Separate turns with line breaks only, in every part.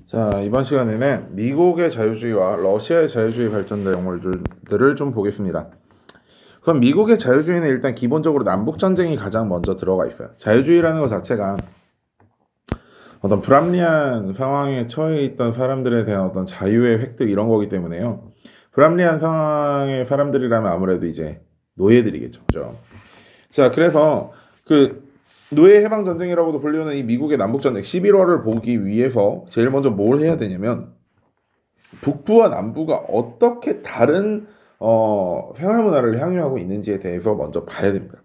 자, 이번 시간에는 미국의 자유주의와 러시아의 자유주의 발전 내용들을 좀 보겠습니다. 그럼 미국의 자유주의는 일단 기본적으로 남북전쟁이 가장 먼저 들어가 있어요. 자유주의라는 것 자체가 어떤 불합리한 상황에 처해 있던 사람들에 대한 어떤 자유의 획득 이런 거기 때문에요. 불합리한 상황의 사람들이라면 아무래도 이제 노예들이겠죠. 그죠? 자, 그래서 그 노예 해방 전쟁이라고도 불리는 이 미국의 남북 전쟁 11월을 보기 위해서 제일 먼저 뭘 해야 되냐면 북부와 남부가 어떻게 다른 생활 문화를 향유하고 있는지에 대해서 먼저 봐야 됩니다.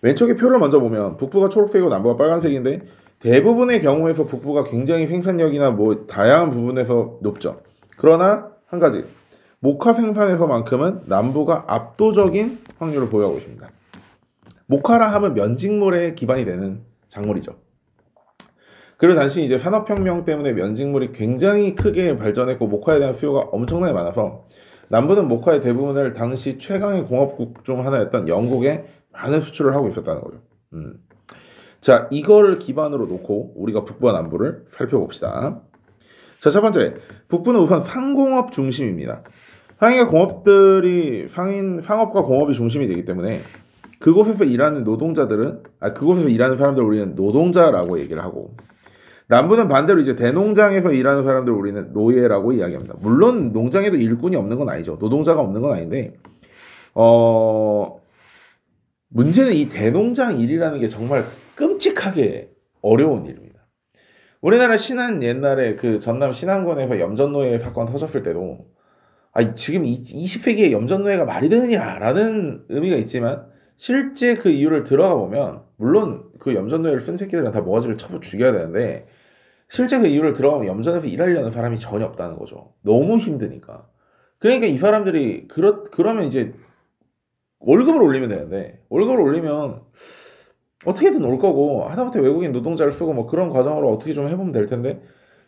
왼쪽의 표를 먼저 보면 북부가 초록색이고 남부가 빨간색인데 대부분의 경우에서 북부가 굉장히 생산력이나 뭐 다양한 부분에서 높죠. 그러나 한 가지 목화 생산에서만큼은 남부가 압도적인 확률을 보유하고 있습니다. 목화라 하면 면직물에 기반이 되는 작물이죠. 그리고 단순히 이제 산업혁명 때문에 면직물이 굉장히 크게 발전했고 목화에 대한 수요가 엄청나게 많아서 남부는 목화의 대부분을 당시 최강의 공업국 중 하나였던 영국에 많은 수출을 하고 있었다는 거죠. 자, 이거를 기반으로 놓고 우리가 북부와 남부를 살펴봅시다. 자, 첫 번째, 북부는 우선 상공업 중심입니다. 상업과 공업이 중심이 되기 때문에 그곳에서 일하는 그곳에서 일하는 사람들을 우리는 노동자라고 얘기를 하고, 남부는 반대로 이제 대농장에서 일하는 사람들을 우리는 노예라고 이야기합니다. 물론 농장에도 일꾼이 없는 건 아니죠. 노동자가 없는 건 아닌데, 문제는 이 대농장 일이라는 게 정말 끔찍하게 어려운 일입니다. 우리나라 신안 옛날에 그 전남 신안군에서 염전노예 사건 터졌을 때도, 지금 20세기에 염전노예가 말이 되느냐라는 의미가 있지만, 실제 그 이유를 들어가 보면 물론 그 염전노예를 쓴 새끼들은 다 모가지를 쳐서 죽여야 되는데 실제 그 이유를 들어가면 염전에서 일하려는 사람이 전혀 없다는 거죠. 너무 힘드니까. 그러니까 이 사람들이 그러면 이제 월급을 올리면 되는데 월급을 올리면 어떻게든 올 거고 하다못해 외국인 노동자를 쓰고 뭐 그런 과정으로 어떻게 좀 해보면 될 텐데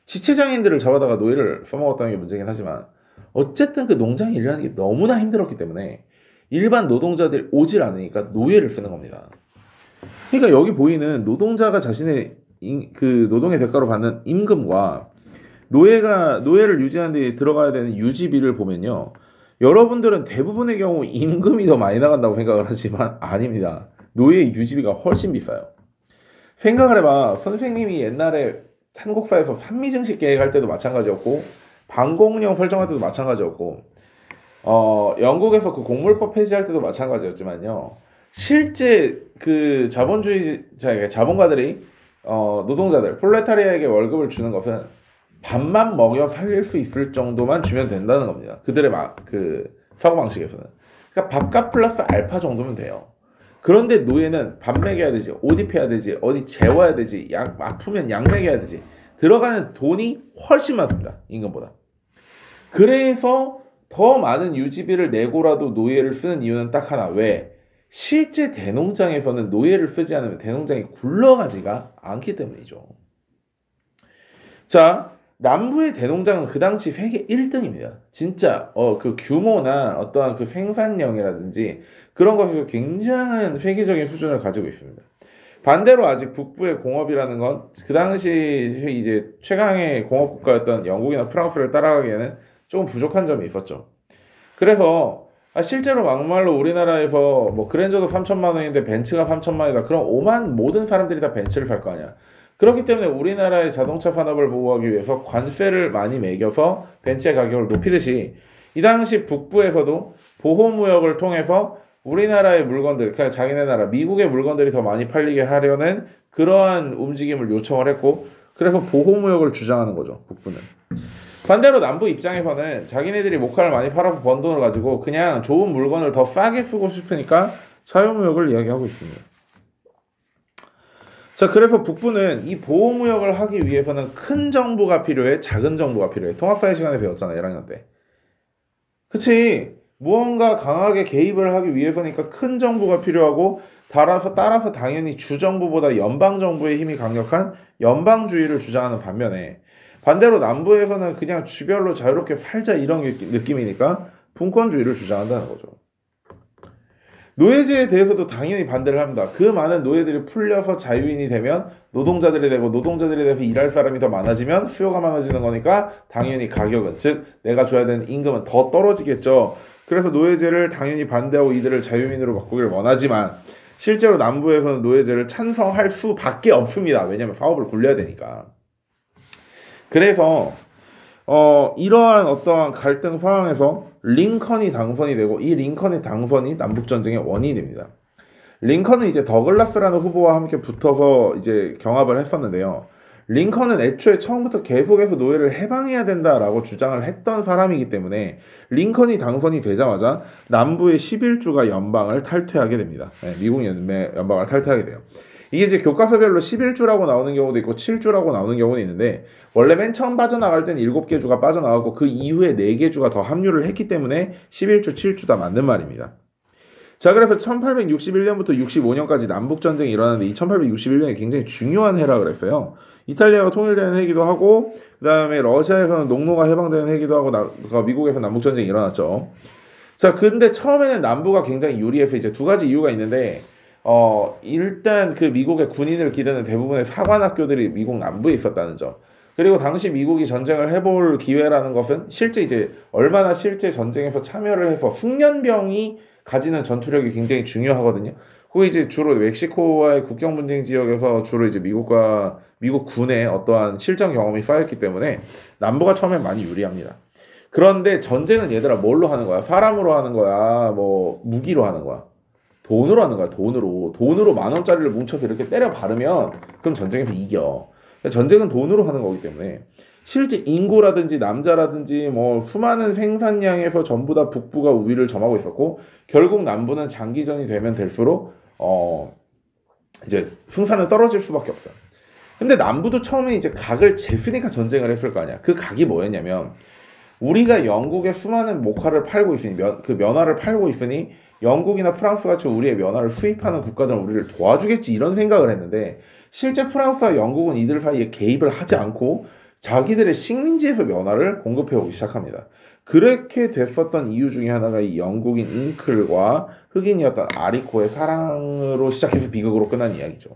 지체장애인들을 잡아다가 노예를 써먹었다는 게 문제긴 하지만 어쨌든 그 농장에 일하는 게 너무나 힘들었기 때문에 일반 노동자들이 오질 않으니까 노예를 쓰는 겁니다. 그러니까 여기 보이는 노동자가 자신의 그 노동의 대가로 받는 임금과 노예를 유지하는 데 들어가야 되는 유지비를 보면요. 여러분들은 대부분의 경우 임금이 더 많이 나간다고 생각을 하지만 아닙니다. 노예 유지비가 훨씬 비싸요. 생각을 해봐. 선생님이 옛날에 한국사에서 산미증식 계획할 때도 마찬가지였고 방공령 설정할 때도 마찬가지였고 영국에서 그 공물법 폐지할 때도 마찬가지였지만요. 실제 그 자본가들이 노동자들, 폴레타리아에게 월급을 주는 것은 밥만 먹여 살릴 수 있을 정도만 주면 된다는 겁니다. 그들의 그 사고방식에서는. 그러니까 밥값 플러스 알파 정도면 돼요. 그런데 노예는 밥 먹여야 되지, 옷 입혀야 되지, 어디 재워야 되지, 아프면 약 먹여야 되지. 들어가는 돈이 훨씬 많습니다. 임금보다. 그래서 더 많은 유지비를 내고라도 노예를 쓰는 이유는 딱 하나. 왜? 실제 대농장에서는 노예를 쓰지 않으면 대농장이 굴러가지가 않기 때문이죠. 자, 남부의 대농장은 그 당시 세계 1등입니다. 진짜 그 규모나 어떠한 그 생산량이라든지 그런 것에서 굉장한 세계적인 수준을 가지고 있습니다. 반대로 아직 북부의 공업이라는 건 그 당시 이제 최강의 공업 국가였던 영국이나 프랑스를 따라가기에는 조금 부족한 점이 있었죠. 그래서 실제로 막말로 우리나라에서 뭐 그랜저도 3천만 원인데 벤츠가 3천만 원이다. 그럼 모든 사람들이 다 벤츠를 살 거 아니야. 그렇기 때문에 우리나라의 자동차 산업을 보호하기 위해서 관세를 많이 매겨서 벤츠의 가격을 높이듯이 이 당시 북부에서도 보호무역을 통해서 우리나라의 물건들, 그러니까 자기네 나라 미국의 물건들이 더 많이 팔리게 하려는 그러한 움직임을 요청을 했고 그래서 보호무역을 주장하는 거죠. 북부는. 반대로 남부 입장에서는 자기네들이 목화를 많이 팔아서 번 돈을 가지고 그냥 좋은 물건을 더 싸게 쓰고 싶으니까 사유무역을 이야기하고 있습니다. 자, 그래서 북부는 이 보호무역을 하기 위해서는 큰 정부가 필요해, 작은 정부가 필요해. 통합사회 시간에 배웠잖아, 1학년 때. 그치? 무언가 강하게 개입을 하기 위해서니까 큰 정부가 필요하고 따라서 당연히 주정부보다 연방정부의 힘이 강력한 연방주의를 주장하는 반면에 반대로 남부에서는 그냥 주별로 자유롭게 살자 이런 느낌이니까 분권주의를 주장한다는 거죠. 노예제에 대해서도 당연히 반대를 합니다. 그 많은 노예들이 풀려서 자유인이 되면 노동자들이 되고 노동자들이 돼서 일할 사람이 더 많아지면 수요가 많아지는 거니까 당연히 가격은, 즉 내가 줘야 되는 임금은 더 떨어지겠죠. 그래서 노예제를 당연히 반대하고 이들을 자유민으로 바꾸기를 원하지만 실제로 남부에서는 노예제를 찬성할 수밖에 없습니다. 왜냐하면 사업을 굴려야 되니까. 그래서 이러한 어떠한 갈등 상황에서 링컨이 당선이 되고 이 링컨의 당선이 남북전쟁의 원인이 됩니다. 링컨은 이제 더글라스라는 후보와 함께 붙어서 이제 경합을 했었는데요. 링컨은 애초에 처음부터 계속해서 노예를 해방해야 된다라고 주장을 했던 사람이기 때문에 링컨이 당선이 되자마자 남부의 11주가 연방을 탈퇴하게 됩니다. 네, 미국 연방을 탈퇴하게 돼요. 이게 이제 교과서별로 11주라고 나오는 경우도 있고 7주라고 나오는 경우도 있는데 원래 맨 처음 빠져나갈 땐 7개 주가 빠져나가고 그 이후에 4개 주가 더 합류를 했기 때문에 11주, 7주다 맞는 말입니다. 자, 그래서 1861년부터 65년까지 남북전쟁이 일어났는데 이 1861년이 굉장히 중요한 해라 그랬어요. 이탈리아가 통일되는 해기도 하고 그 다음에 러시아에서는 농노가 해방되는 해기도 하고 미국에서 남북전쟁이 일어났죠. 자, 근데 처음에는 남부가 굉장히 유리해서 이제 두 가지 이유가 있는데 일단 그 미국의 군인을 기르는 대부분의 사관학교들이 미국 남부에 있었다는 점. 그리고 당시 미국이 전쟁을 해볼 기회라는 것은 실제 이제 얼마나 실제 전쟁에서 참여를 해서 숙련병이 가지는 전투력이 굉장히 중요하거든요. 그게 이제 주로 멕시코와의 국경 분쟁 지역에서 주로 이제 미국 군의 어떠한 실전 경험이 쌓였기 때문에 남부가 처음엔 많이 유리합니다. 그런데 전쟁은 얘들아 뭘로 하는 거야? 사람으로 하는 거야? 뭐 무기로 하는 거야? 돈으로 하는 거야. 돈으로 10,000원짜리를 뭉쳐서 이렇게 때려 바르면 그럼 전쟁에서 이겨. 전쟁은 돈으로 하는 거기 때문에 실제 인구라든지 남자라든지 뭐 수많은 생산량에서 전부 다 북부가 우위를 점하고 있었고 결국 남부는 장기전이 되면 될수록 이제 생산은 떨어질 수밖에 없어요. 근데 남부도 처음에 이제 각을 쟀으니까 전쟁을 했을 거 아니야. 그 각이 뭐였냐면 우리가 영국에 수많은 목화를 팔고 있으니 그 면화를 팔고 있으니 영국이나 프랑스 같이 우리의 면화를 수입하는 국가들은 우리를 도와주겠지 이런 생각을 했는데 실제 프랑스와 영국은 이들 사이에 개입을 하지 않고 자기들의 식민지에서 면화를 공급해오기 시작합니다. 그렇게 됐었던 이유 중에 하나가 이 영국인 잉클과 흑인이었던 아리코의 사랑으로 시작해서 비극으로 끝난 이야기죠.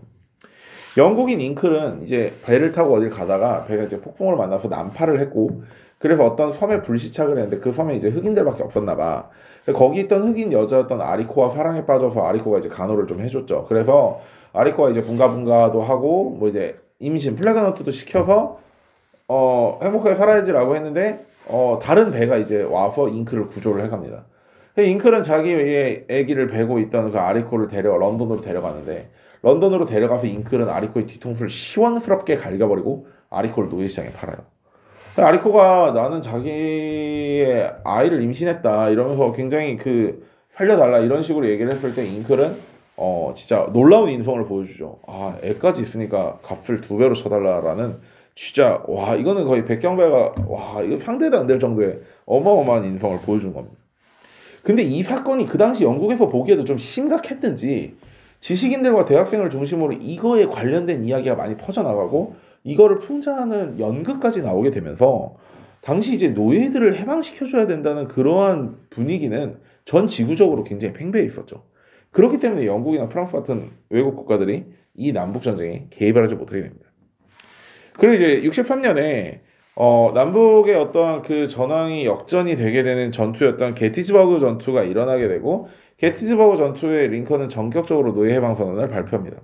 영국인 잉클은 이제 배를 타고 어딜 가다가 배가 이제 폭풍을 만나서 난파를 했고 그래서 어떤 섬에 불시착을 했는데 그 섬에 이제 흑인들밖에 없었나 봐. 거기 있던 흑인 여자였던 아리코와 사랑에 빠져서 아리코가 이제 간호를 좀 해줬죠. 그래서 아리코가 이제 분가분가도 하고 뭐 이제 임신 플래그넌트도 시켜서 행복하게 살아야지라고 했는데 다른 배가 이제 와서 잉클을 구조를 해갑니다. 잉클은 자기의 아기를 베고 있던 그 아리코를 런던으로 데려가는데 런던으로 데려가서 잉클은 아리코의 뒤통수를 시원스럽게 갈겨버리고 아리코를 노예시장에 팔아요. 아리코가 나는 자기의 아이를 임신했다 이러면서 굉장히 살려달라 이런 식으로 얘기를 했을 때 잉클은 진짜 놀라운 인성을 보여주죠. 애까지 있으니까 값을 2배로 쳐달라라는 진짜 와 이거는 거의 백경배가 와 이거 상대도 안 될 정도의 어마어마한 인성을 보여준 겁니다. 근데 이 사건이 그 당시 영국에서 보기에도 좀 심각했든지 지식인들과 대학생을 중심으로 이거에 관련된 이야기가 많이 퍼져나가고 이거를 풍자하는 연극까지 나오게 되면서 당시 이제 노예들을 해방시켜줘야 된다는 그러한 분위기는 전 지구적으로 굉장히 팽배해 있었죠. 그렇기 때문에 영국이나 프랑스 같은 외국 국가들이 이 남북전쟁에 개입을 하지 못하게 됩니다. 그리고 이제 63년에 남북의 어떠한 그 전황이 역전이 되게 되는 전투였던 게티즈버그 전투가 일어나게 되고 게티즈버그 전투에 링컨은 전격적으로 노예 해방 선언을 발표합니다.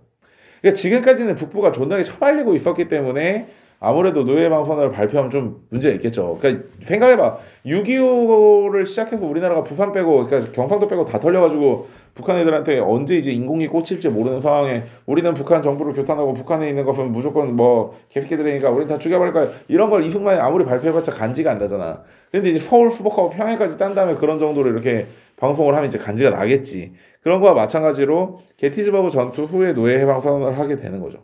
그러니까 지금까지는 북부가 존나게 처발리고 있었기 때문에 아무래도 노예 해방 선언을 발표하면 좀 문제가 있겠죠. 그러니까 생각해봐. 6.25를 시작해서 우리나라가 부산 빼고 그러니까 경상도 빼고 다 털려가지고 북한 애들한테 언제 이제 인공이 꽂힐지 모르는 상황에 우리는 북한 정부를 규탄하고 북한에 있는 것은 무조건 뭐 개새끼들이니까 우린 다 죽여버릴 거야. 이런 걸 이승만이 아무리 발표해봤자 간지가 안 나잖아. 그런데 이제 서울 수복하고 평양까지 딴 다음에 그런 정도로 이렇게 방송을 하면 이제 간지가 나겠지. 그런 거와 마찬가지로 게티즈버그 전투 후에 노예 해방 선언을 하게 되는 거죠.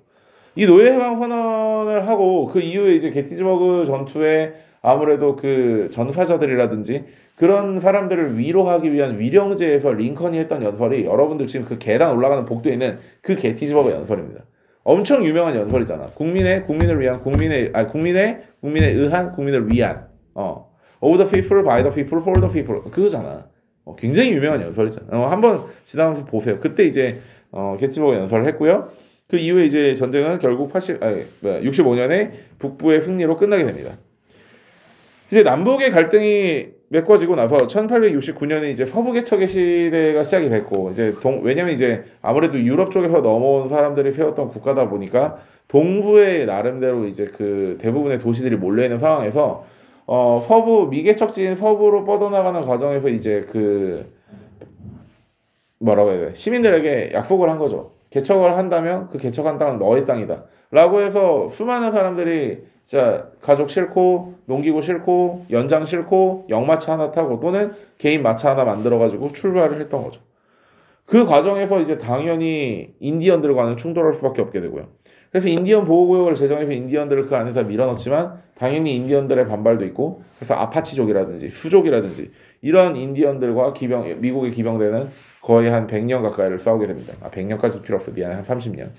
이 노예 해방 선언을 하고 그 이후에 이제 게티즈버그 전투에 아무래도 그 전사자들이라든지 그런 사람들을 위로하기 위한 위령제에서 링컨이 했던 연설이 여러분들 지금 그 계단 올라가는 복도에 있는 그 게티즈버그 연설입니다. 엄청 유명한 연설이잖아. 국민을 위한 국민에 의한 국민을 위한 of the people, by the people, for the people 그거잖아. 굉장히 유명한 연설이잖아요. 한번 지나가면서 보세요. 그때 이제 게티스버그 연설을 했고요. 그 이후에 이제 전쟁은 결국 65년에 북부의 승리로 끝나게 됩니다. 이제 남북의 갈등이 메꿔지고 나서 1869년에 이제 서부 개척의 시대가 시작이 됐고, 이제 왜냐면 이제 아무래도 유럽 쪽에서 넘어온 사람들이 세웠던 국가다 보니까 동부에 나름대로 이제 그 대부분의 도시들이 몰려 있는 상황에서 서부 미개척지인 서부로 뻗어나가는 과정에서 이제 그 뭐라고 해야 돼, 시민들에게 약속을 한 거죠. 개척을 한다면 그 개척한 땅은 너의 땅이다 라고 해서 수많은 사람들이 진짜 가족 싫고 농기구 싫고 연장 싫고 역마차 하나 타고 또는 개인 마차 하나 만들어가지고 출발을 했던 거죠. 그 과정에서 이제 당연히 인디언들과는 충돌할 수밖에 없게 되고요. 그래서 인디언 보호구역을 제정해서 인디언들을 그 안에다 밀어넣지만 당연히 인디언들의 반발도 있고, 그래서 아파치족이라든지 수족이라든지 이런 인디언들과 미국의 기병대는 거의 한 100년 가까이를 싸우게 됩니다. 100년까지 필요 없어. 미안해. 한 30년.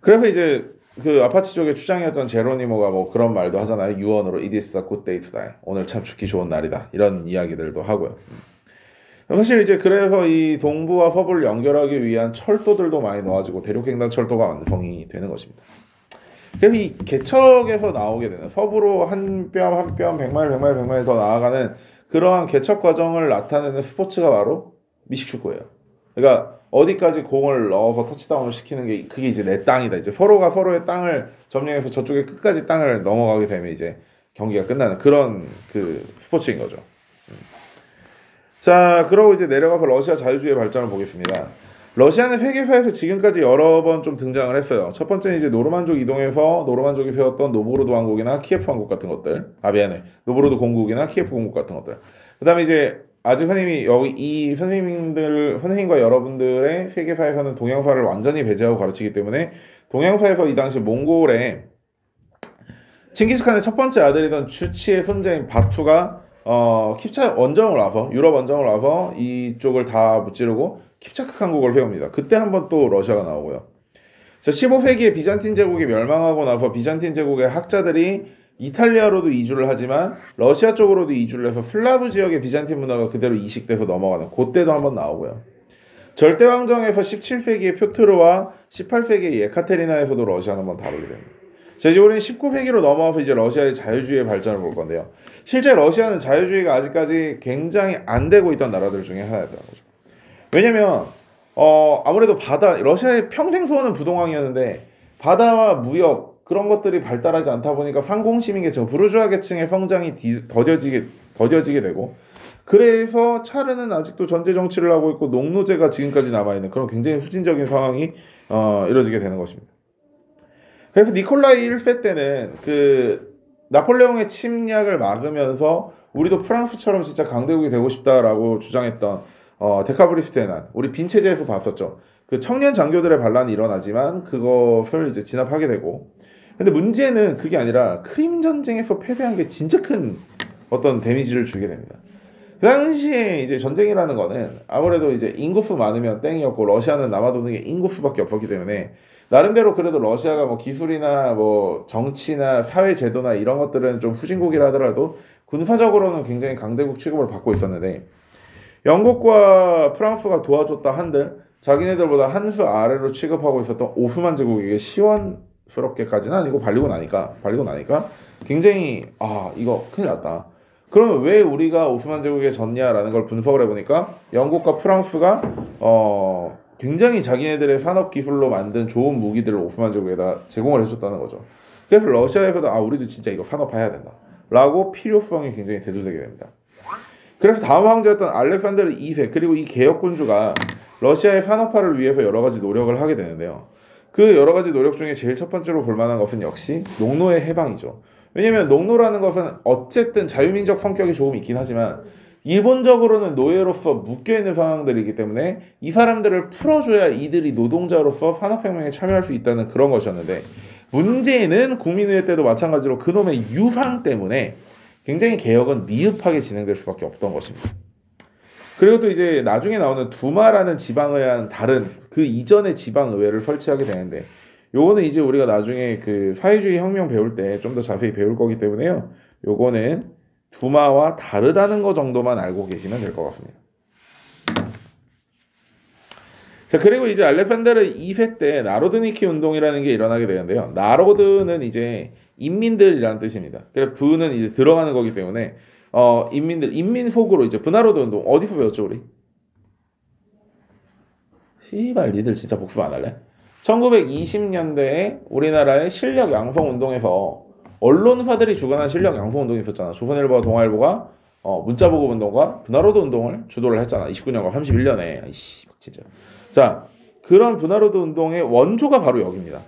그래서 이제 그 아파치족의 추장이었던 제로니모가 뭐 그런 말도 하잖아요. 유언으로 It is a good day to die. 오늘 참 죽기 좋은 날이다. 이런 이야기들도 하고요. 사실 이제 그래서 이 동부와 서부를 연결하기 위한 철도들도 많이 놓아지고 대륙횡단 철도가 완성이 되는 것입니다. 그래서 이 개척에서 나오게 되는 서부로 한 뼘 한 뼘 100마일 더 나아가는 그러한 개척 과정을 나타내는 스포츠가 바로 미식축구예요. 그러니까 어디까지 공을 넣어서 터치다운을 시키는 게 그게 이제 내 땅이다. 이제 서로가 서로의 땅을 점령해서 저쪽에 끝까지 땅을 넘어가게 되면 이제 경기가 끝나는 그런 그 스포츠인 거죠. 자, 그러고 이제 내려가서 러시아 자유주의의 발전을 보겠습니다. 러시아는 세계사에서 지금까지 여러 번 좀 등장을 했어요. 첫 번째는 이제 노르만족 이동해서 노르만족이 세웠던 노브로드 왕국이나 키예프 왕국 같은 것들. 노브로드 공국이나 키예프 공국 같은 것들. 그 다음에 이제 아직 선생님이 여기 이 선생님과 여러분들의 세계사에서는 동양사를 완전히 배제하고 가르치기 때문에 동양사에서 이 당시 몽골의 칭기스칸의 첫 번째 아들이던 주치의 손자인 바투가 킵차 원정을 와서 유럽 원정을 와서 이쪽을 다 무찌르고 킵차크汗국을 세웁니다. 그때 한번 또 러시아가 나오고요. 자, 15세기에 비잔틴 제국이 멸망하고 나서 비잔틴 제국의 학자들이 이탈리아로도 이주를 하지만 러시아 쪽으로도 이주를 해서 슬라브 지역의 비잔틴 문화가 그대로 이식돼서 넘어가는 그때도 한번 나오고요. 절대왕정에서 17세기의 표트르와 18세기의 예카테리나에서도 러시아는 한번 다루게 됩니다. 자, 이제 우리는 19세기로 넘어와서 이제 러시아의 자유주의의 발전을 볼 건데요. 실제 러시아는 자유주의가 아직까지 굉장히 안 되고 있던 나라들 중에 하나였던 거죠. 왜냐면 아무래도 러시아의 평생 소원은 부동항이었는데 바다와 무역 그런 것들이 발달하지 않다 보니까 상공시민 계층, 부르주아 계층의 성장이 더뎌지게 되고, 그래서 차르는 아직도 전제 정치를 하고 있고 농노제가 지금까지 남아있는 그런 굉장히 후진적인 상황이 이루어지게 되는 것입니다. 그래서 니콜라이 1세 때는 그 나폴레옹의 침략을 막으면서 우리도 프랑스처럼 진짜 강대국이 되고 싶다라고 주장했던 데카브리스트의 난, 우리 빈체제에서 봤었죠. 그 청년 장교들의 반란이 일어나지만 그것을 이제 진압하게 되고, 근데 문제는 그게 아니라 크림 전쟁에서 패배한 게 진짜 큰 어떤 데미지를 주게 됩니다. 그 당시에 이제 전쟁이라는 거는 아무래도 이제 인구수 많으면 땡이었고 러시아는 남아도는 게 인구수밖에 없었기 때문에 나름대로 그래도 러시아가 뭐 기술이나 뭐 정치나 사회 제도나 이런 것들은 좀 후진국이라 하더라도 군사적으로는 굉장히 강대국 취급을 받고 있었는데, 영국과 프랑스가 도와줬다 한들 자기네들보다 한 수 아래로 취급하고 있었던 오스만 제국에게 시원스럽게까지는 아니고 발리고 나니까 굉장히 이거 큰일 났다. 그러면 왜 우리가 오스만 제국에 졌냐라는 걸 분석을 해보니까 영국과 프랑스가 굉장히 자기네들의 산업 기술로 만든 좋은 무기들을 오스만 제국에다 제공을 해줬다는 거죠. 그래서 러시아에서도 우리도 진짜 이거 산업화해야 된다 라고 필요성이 굉장히 대두되게 됩니다. 그래서 다음 황제였던 알렉산드르 2세 그리고 이 개혁군주가 러시아의 산업화를 위해서 여러 가지 노력을 하게 되는데요. 그 여러 가지 노력 중에 제일 첫 번째로 볼만한 것은 역시 농노의 해방이죠. 왜냐면 농노라는 것은 어쨌든 자유민족 성격이 조금 있긴 하지만 일본적으로는 노예로서 묶여있는 상황들이기 때문에 이 사람들을 풀어줘야 이들이 노동자로서 산업혁명에 참여할 수 있다는 그런 것이었는데, 문제는 국민의회 때도 마찬가지로 그놈의 유상 때문에 굉장히 개혁은 미흡하게 진행될 수밖에 없던 것입니다. 그리고 또 이제 나중에 나오는 두마라는 지방의회와는 다른 그 이전의 지방의회를 설치하게 되는데, 요거는 이제 우리가 나중에 그 사회주의 혁명 배울 때 좀 더 자세히 배울 거기 때문에요. 요거는 두마와 다르다는 거 정도만 알고 계시면 될 것 같습니다. 자, 그리고 이제 알렉산드르 2세 때 나로드니키 운동이라는 게 일어나게 되는데요. 나로드는 이제 인민들이라는 뜻입니다. 그래서 부는 이제 들어가는 거기 때문에 인민들, 인민 속으로 이제 분하로드 운동 어디서 배웠죠 우리? 씨발 니들 진짜 복습 안 할래? 1920년대에 우리나라의 실력 양성 운동에서 언론사들이 주관한 실력 양성 운동이 있었잖아. 조선일보와 동아일보가 문자 보급 운동과 분하로드 운동을 주도를 했잖아. 29년과 31년에. 아이씨 진짜. 자, 그런 분하로드 운동의 원조가 바로 여기입니다.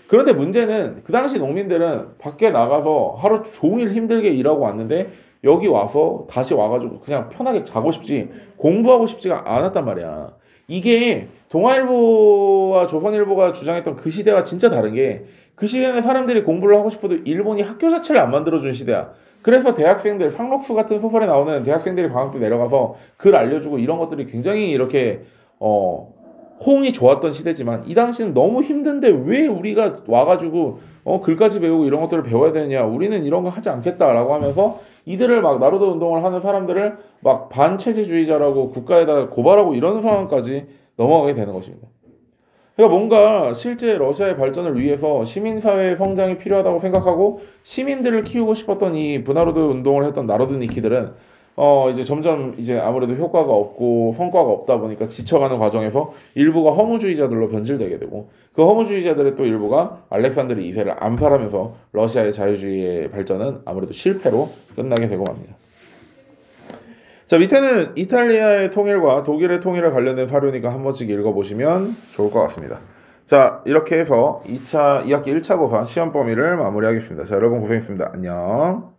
그런데 문제는 그 당시 농민들은 밖에 나가서 하루 종일 힘들게 일하고 왔는데 여기 와서 다시 와가지고 그냥 편하게 자고 싶지 공부하고 싶지가 않았단 말이야. 이게 동아일보와 조선일보가 주장했던 그 시대와 진짜 다른 게 그 시대는 사람들이 공부를 하고 싶어도 일본이 학교 자체를 안 만들어준 시대야. 그래서 대학생들, 상록수 같은 소설에 나오는 대학생들이 방학 때 내려가서 글 알려주고 이런 것들이 굉장히 이렇게 호응이 좋았던 시대지만 이 당시는 너무 힘든데 왜 우리가 와가지고 글까지 배우고 이런 것들을 배워야 되느냐, 우리는 이런 거 하지 않겠다라고 하면서 이들을 막 나루도 운동을 하는 사람들을 막 반체제주의자라고 국가에다 고발하고 이런 상황까지 넘어가게 되는 것입니다. 그러니까 뭔가 실제 러시아의 발전을 위해서 시민사회의 성장이 필요하다고 생각하고 시민들을 키우고 싶었던 이 분하로드 운동을 했던 나로드니키들은 이제 점점 이제 아무래도 효과가 없고 성과가 없다 보니까 지쳐가는 과정에서 일부가 허무주의자들로 변질되게 되고 그 허무주의자들의 또 일부가 알렉산드르 2세를 암살하면서 러시아의 자유주의의 발전은 아무래도 실패로 끝나게 되고 맙니다. 자, 밑에는 이탈리아의 통일과 독일의 통일에 관련된 사료니까 한 번씩 읽어보시면 좋을 것 같습니다. 자, 이렇게 해서 2학기 1차 고사 시험 범위를 마무리하겠습니다. 자, 여러분 고생했습니다. 안녕.